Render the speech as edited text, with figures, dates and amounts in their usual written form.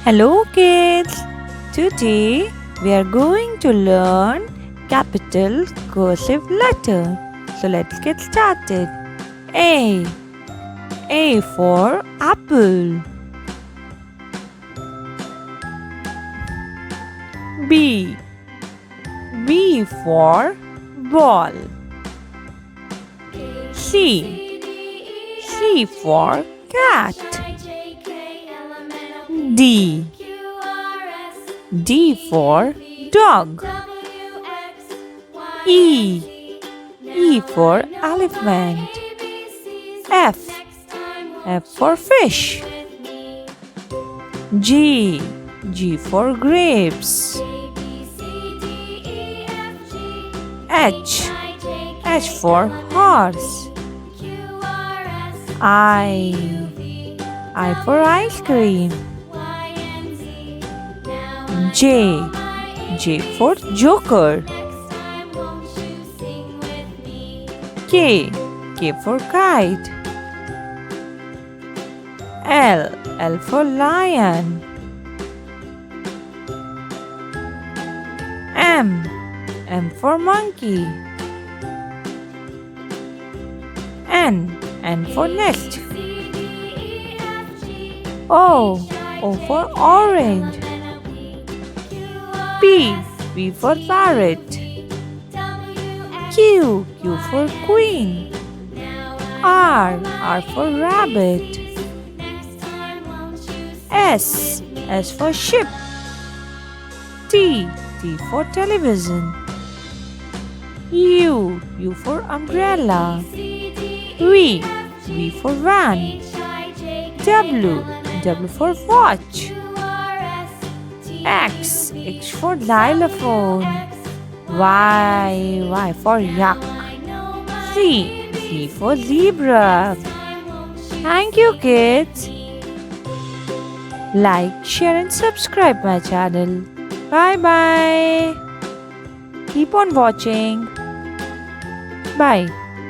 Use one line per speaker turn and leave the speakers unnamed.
Hello kids! Today we are going to learn capital cursive letter. So let's get started. A. A for apple. B. B for ball. C. C for cat. D. D for dog. E. E for elephant. F. F for fish. G. G for grapes. H. H for horse. I. I for ice cream. J. J for joker. K. K for kite. L. L for lion. M. M for monkey. N. N for nest. O. O for orange. P. P for parrot. Q. Q for queen. R. R for rabbit. S. S for ship. T. T for television. U. U for umbrella. V. V for van. W. W for watch. X. X for xylophone. Y. Y for yak. Z. Z for zebra. Thank you kids. Like, share and subscribe my channel. Bye bye. Keep on watching. Bye.